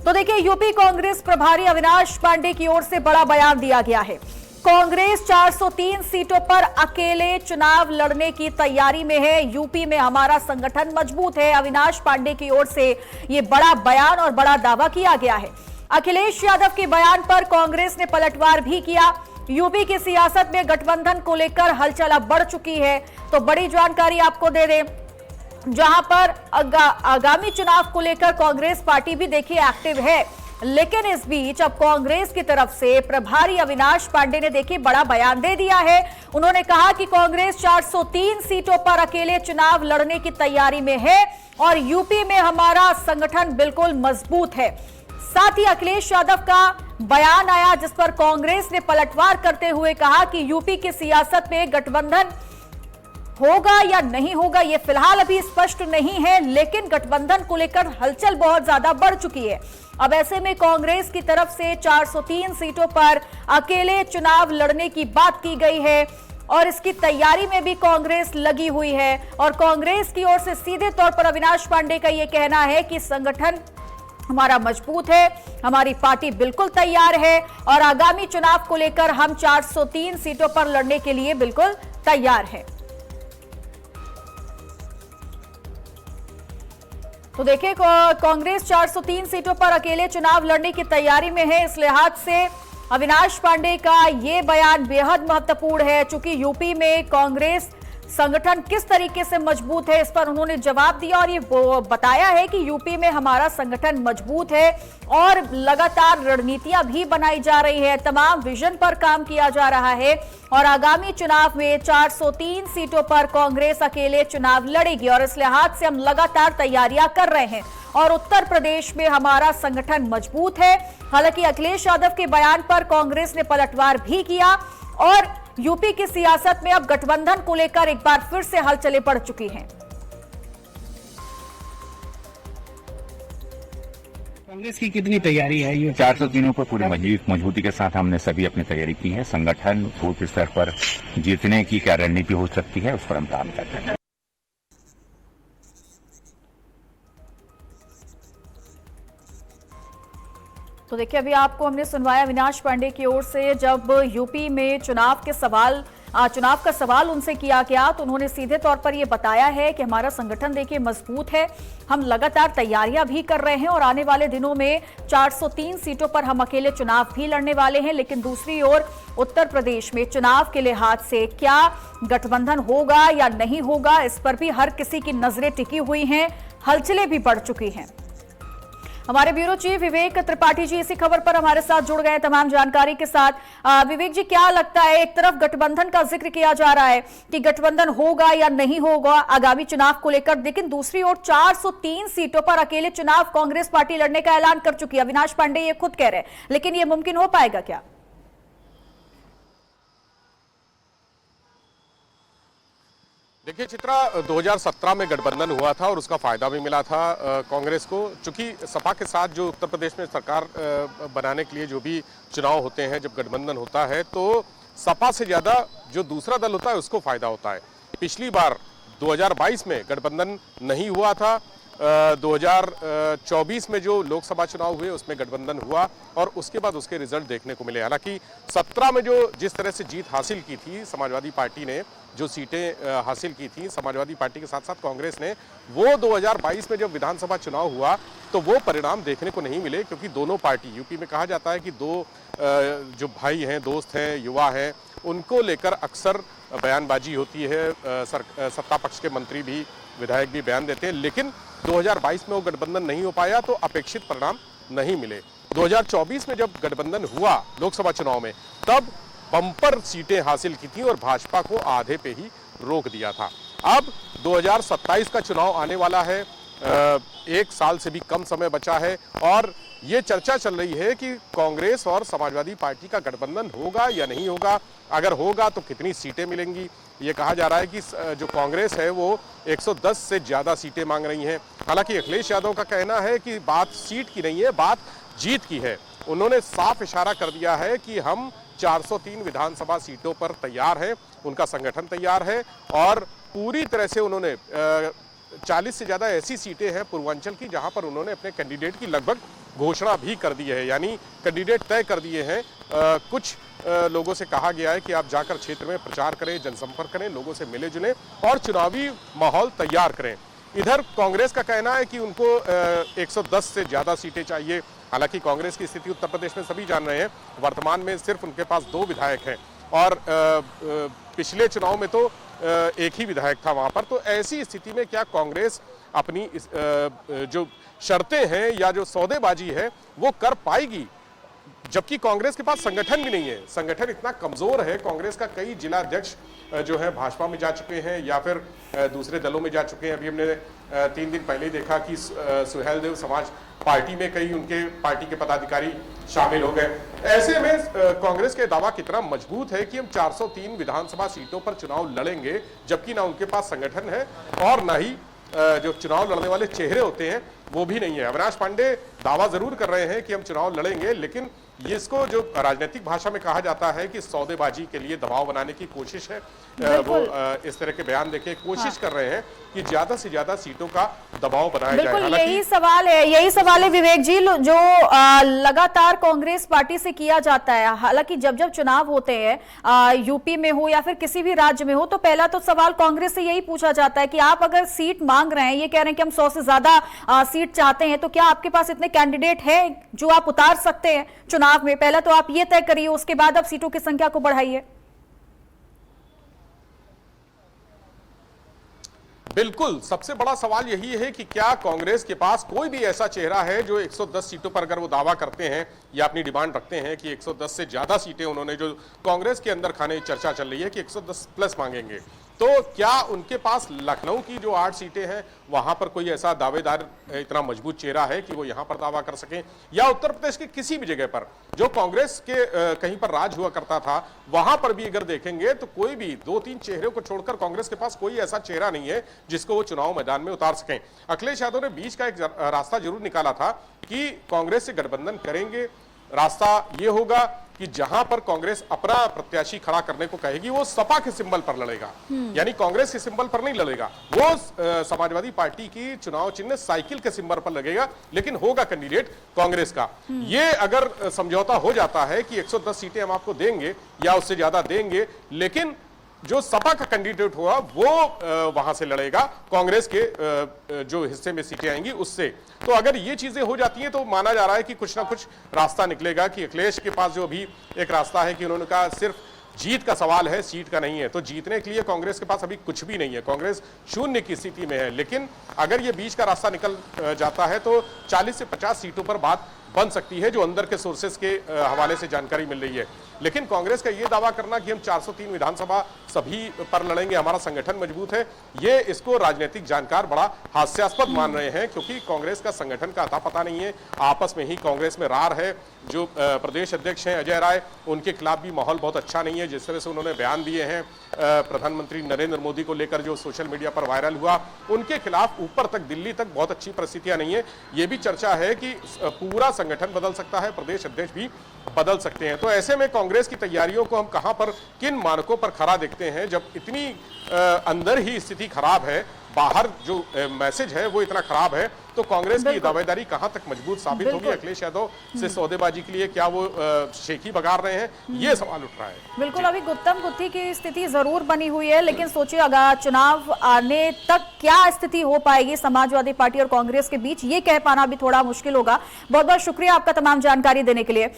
तो देखिए, यूपी कांग्रेस प्रभारी अविनाश पांडे की ओर से बड़ा बयान दिया गया है। कांग्रेस 403 सीटों पर अकेले चुनाव लड़ने की तैयारी में है। यूपी में हमारा संगठन मजबूत है। अविनाश पांडे की ओर से यह बड़ा बयान और बड़ा दावा किया गया है। अखिलेश यादव के बयान पर कांग्रेस ने पलटवार भी किया। यूपी की सियासत में गठबंधन को लेकर हलचल अब बढ़ चुकी है। तो बड़ी जानकारी आपको दे दें, जहां पर आगामी चुनाव को लेकर कांग्रेस पार्टी भी देखिए एक्टिव है, लेकिन इस बीच अब कांग्रेस की तरफ से प्रभारी अविनाश पांडे ने देखिए बड़ा बयान दे दिया है। उन्होंने कहा कि कांग्रेस 403 सीटों पर अकेले चुनाव लड़ने की तैयारी में है और यूपी में हमारा संगठन बिल्कुल मजबूत है। साथ ही अखिलेश यादव का बयान आया, जिस पर कांग्रेस ने पलटवार करते हुए कहा कि यूपी की सियासत में गठबंधन होगा या नहीं होगा ये फिलहाल अभी स्पष्ट नहीं है, लेकिन गठबंधन को लेकर हलचल बहुत ज्यादा बढ़ चुकी है। अब ऐसे में कांग्रेस की तरफ से 403 सीटों पर अकेले चुनाव लड़ने की बात की गई है और इसकी तैयारी में भी कांग्रेस लगी हुई है। और कांग्रेस की ओर से सीधे तौर पर अविनाश पांडे का यह कहना है कि संगठन हमारा मजबूत है, हमारी पार्टी बिल्कुल तैयार है और आगामी चुनाव को लेकर हम 403 सीटों पर लड़ने के लिए बिल्कुल तैयार है। तो देखिए, कांग्रेस 403 सीटों पर अकेले चुनाव लड़ने की तैयारी में है। इस लिहाज से अविनाश पांडे का ये बयान बेहद महत्वपूर्ण है, चूंकि यूपी में कांग्रेस संगठन किस तरीके से मजबूत है इस पर उन्होंने जवाब दिया और ये बताया है कि यूपी में हमारा संगठन मजबूत है और लगातार रणनीतियां भी बनाई जा रही है, तमाम विजन पर काम किया जा रहा है और आगामी चुनाव में 403 सीटों पर कांग्रेस अकेले चुनाव लड़ेगी और इस लिहाज से हम लगातार तैयारियां कर रहे हैं और उत्तर प्रदेश में हमारा संगठन मजबूत है। हालांकि अखिलेश यादव के बयान पर कांग्रेस ने पलटवार भी किया और यूपी की सियासत में अब गठबंधन को लेकर एक बार फिर से हलचलें बढ़ चुकी हैं। कांग्रेस की कितनी तैयारी है? ये 403 पर पूरी मजबूती के साथ हमने सभी अपनी तैयारी की है। संगठन बूथ स्तर पर जीतने की क्या रणनीति हो सकती है उस पर हम काम करते हैं। तो देखिए, अभी आपको हमने सुनवाया अविनाश पांडे की ओर से, जब यूपी में चुनाव का सवाल उनसे किया गया तो उन्होंने सीधे तौर पर यह बताया है कि हमारा संगठन देखिए मजबूत है, हम लगातार तैयारियां भी कर रहे हैं और आने वाले दिनों में 403 सीटों पर हम अकेले चुनाव भी लड़ने वाले हैं। लेकिन दूसरी ओर उत्तर प्रदेश में चुनाव के लिहाज से क्या गठबंधन होगा या नहीं होगा, इस पर भी हर किसी की नजरें टिकी हुई हैं, हलचलें भी बढ़ चुकी हैं। हमारे ब्यूरो चीफ विवेक त्रिपाठी जी इसी खबर पर हमारे साथ जुड़ गए तमाम जानकारी के साथ। विवेक जी, क्या लगता है, एक तरफ गठबंधन का जिक्र किया जा रहा है कि गठबंधन होगा या नहीं होगा आगामी चुनाव को लेकर, लेकिन दूसरी ओर 403 सीटों पर अकेले चुनाव कांग्रेस पार्टी लड़ने का ऐलान कर चुकी है। अविनाश पांडे ये खुद कह रहे हैं, लेकिन ये मुमकिन हो पाएगा क्या? देखिए चित्रा, 2017 में गठबंधन हुआ था और उसका फायदा भी मिला था कांग्रेस को, चूंकि सपा के साथ जो उत्तर प्रदेश में सरकार बनाने के लिए जो भी चुनाव होते हैं, जब गठबंधन होता है तो सपा से ज्यादा जो दूसरा दल होता है उसको फायदा होता है। पिछली बार 2022 में गठबंधन नहीं हुआ था, 2024 में जो लोकसभा चुनाव हुए उसमें गठबंधन हुआ और उसके बाद उसके रिजल्ट देखने को मिले। हालांकि 17 में जो जिस तरह से जीत हासिल की थी समाजवादी पार्टी ने, जो सीटें हासिल की थी समाजवादी पार्टी के साथ साथ कांग्रेस ने, वो 2022 में जब विधानसभा चुनाव हुआ तो वो परिणाम देखने को नहीं मिले, क्योंकि दोनों पार्टी, यूपी में कहा जाता है कि दो जो भाई हैं, दोस्त हैं, युवा हैं, उनको लेकर अक्सर बयानबाजी होती है, सत्ता पक्ष के मंत्री भी, विधायक भी बयान देते हैं, लेकिन 2022 में वो गठबंधन नहीं हो पाया तो अपेक्षित परिणाम नहीं मिले। 2024 में जब गठबंधन हुआ लोकसभा चुनाव में, तब बम्पर सीटें हासिल की थी और भाजपा को आधे पे ही रोक दिया था। अब 2027 का चुनाव आने वाला है, एक साल से भी कम समय बचा है और ये चर्चा चल रही है कि कांग्रेस और समाजवादी पार्टी का गठबंधन होगा या नहीं होगा, अगर होगा तो कितनी सीटें मिलेंगी। ये कहा जा रहा है कि जो कांग्रेस है वो 110 से ज़्यादा सीटें मांग रही हैं। हालांकि अखिलेश यादव का कहना है कि बात सीट की नहीं है, बात जीत की है। उन्होंने साफ इशारा कर दिया है कि हम 403 विधानसभा सीटों पर तैयार हैं, उनका संगठन तैयार है और पूरी तरह से उन्होंने 40 से ज़्यादा ऐसी सीटें हैं पूर्वांचल की जहां पर उन्होंने अपने कैंडिडेट की लगभग घोषणा भी कर दी है, यानी कैंडिडेट तय कर दिए हैं। कुछ लोगों से कहा गया है कि आप जाकर क्षेत्र में प्रचार करें, जनसंपर्क करें, लोगों से मिले जुलें और चुनावी माहौल तैयार करें। इधर कांग्रेस का कहना है कि उनको 110 से ज्यादा सीटें चाहिए। हालांकि कांग्रेस की स्थिति उत्तर प्रदेश में सभी जान रहे हैं, वर्तमान में सिर्फ उनके पास 2 विधायक हैं और पिछले चुनाव में तो एक ही विधायक था वहां पर। तो ऐसी स्थिति में क्या कांग्रेस अपनी जो शर्तें हैं या जो सौदेबाजी है वो कर पाएगी, जबकि कांग्रेस के पास संगठन भी नहीं है। संगठन इतना कमजोर है, कांग्रेस का कई जिला अध्यक्ष जो है भाजपा में जा चुके हैं या फिर दूसरे दलों में जा चुके हैं। अभी हमने 3 दिन पहले देखा कि सुहेलदेव समाज पार्टी में कई उनके पार्टी के पदाधिकारी शामिल हो गए। ऐसे में कांग्रेस के दावा कितना मजबूत है कि हम 403 विधानसभा सीटों पर चुनाव लड़ेंगे, जबकि ना उनके पास संगठन है और ना ही जो चुनाव लड़ने वाले चेहरे होते हैं वो भी नहीं है। अविनाश पांडे दावा जरूर कर रहे हैं कि हम चुनाव लड़ेंगे, लेकिन इसको जो राजनीतिक भाषा में कहा जाता है कि सौदेबाजी के लिए दबाव बनाने की कोशिश है, वो इस तरह के बयान देके कोशिश कर रहे हैं कि ज्यादा से ज्यादा सीटों का दबाव बनाया जाए। बिल्कुल यही सवाल है विवेक जी, जो लगातार कांग्रेस पार्टी से किया जाता है। हालांकि जब जब चुनाव होते हैं यूपी में हो या फिर किसी भी राज्य में हो, तो पहला तो सवाल कांग्रेस से यही पूछा जाता है कि आप अगर सीट मांग रहे हैं, ये कह रहे हैं कि हम 100 से ज्यादा सीट चाहते हैं, तो क्या आपके पास इतने कैंडिडेट हैं जो आप उतार सकते हैं चुनाव में? पहले तो आप ये तय करिए, उसके बाद आप सीटों की संख्या को बढ़ाइए। बिल्कुल, सबसे बड़ा सवाल यही है कि क्या कांग्रेस के पास कोई भी ऐसा चेहरा है जो 110 सीटों पर अगर वो दावा करते हैं या अपनी डिमांड रखते हैं कि 110 से ज्यादा सीटें उन्होंने, जो कांग्रेस के अंदर खाने की चर्चा चल रही है कि 110 प्लस मांगेंगे, तो क्या उनके पास लखनऊ की जो 8 सीटें हैं वहां पर कोई ऐसा दावेदार इतना मजबूत चेहरा है कि वो यहां पर दावा कर सकें, या उत्तर प्रदेश के किसी भी जगह पर जो कांग्रेस के कहीं पर राज हुआ करता था वहां पर भी अगर देखेंगे तो कोई भी 2-3 चेहरों को छोड़कर कांग्रेस के पास कोई ऐसा चेहरा नहीं है जिसको वो चुनाव मैदान में उतार सकें। अखिलेश यादव ने बीच का एक रास्ता जरूर निकाला था कि कांग्रेस से गठबंधन करेंगे। रास्ता ये होगा कि जहां पर कांग्रेस अपना प्रत्याशी खड़ा करने को कहेगी वो सपा के सिंबल पर लड़ेगा, यानी कांग्रेस के सिंबल पर नहीं लड़ेगा। वो समाजवादी पार्टी की चुनाव चिन्ह साइकिल के सिंबल पर लगेगा, लेकिन होगा कैंडिडेट कांग्रेस का। ये अगर समझौता हो जाता है कि 110 सीटें हम आपको देंगे या उससे ज्यादा देंगे, लेकिन जो सपा का कैंडिडेट हुआ वो वहां से लड़ेगा, कांग्रेस के जो हिस्से में सीटें आएंगी उससे। तो अगर ये चीजें हो जाती हैं तो माना जा रहा है कि कुछ ना कुछ रास्ता निकलेगा, कि अखिलेश के पास जो भी एक रास्ता है कि उन्होंने कहा सिर्फ जीत का सवाल है, सीट का नहीं है। तो जीतने के लिए कांग्रेस के पास अभी कुछ भी नहीं है, कांग्रेस शून्य की स्थिति में है। लेकिन अगर ये बीच का रास्ता निकल जाता है तो 40 से 50 सीटों पर बात बन सकती है, जो अंदर के सोर्सेस के हवाले से जानकारी मिल रही है। लेकिन कांग्रेस का ये दावा करना कि हम 403 विधानसभा सभी पर लड़ेंगे, हमारा संगठन मजबूत है, ये इसको राजनीतिक जानकार बड़ा हास्यास्पद मान रहे हैं, क्योंकि कांग्रेस का संगठन का अता पता नहीं है। आपस में ही कांग्रेस में रार है। जो प्रदेश अध्यक्ष हैं अजय राय, उनके खिलाफ भी माहौल बहुत अच्छा नहीं है। जिस तरह से उन्होंने बयान दिए हैं प्रधानमंत्री नरेंद्र मोदी को लेकर, जो सोशल मीडिया पर वायरल हुआ, उनके खिलाफ ऊपर तक दिल्ली तक बहुत अच्छी परिस्थितियां नहीं है। ये भी चर्चा है कि पूरा संगठन बदल सकता है, प्रदेश अध्यक्ष भी बदल सकते हैं। तो ऐसे में कांग्रेस की तैयारियों को हम कहां पर, किन मानकों पर खरा देखते हैं, जब इतनी अंदर ही स्थिति खराब है, बाहर जो मैसेज है वो इतना खराब है, तो कांग्रेस की दावेदारी कहां तक मजबूत साबित होगी? अखिलेश यादव से सौदेबाजी के लिए क्या वो शेखी बगार रहे हैं, ये सवाल उठ रहा है। बिल्कुल, अभी गुत्तम गुत्थी की स्थिति जरूर बनी हुई है, लेकिन सोचिए अगर चुनाव आने तक क्या स्थिति हो पाएगी समाजवादी पार्टी और कांग्रेस के बीच, ये कह पाना भी थोड़ा मुश्किल होगा। बहुत बहुत शुक्रिया आपका तमाम जानकारी देने के लिए।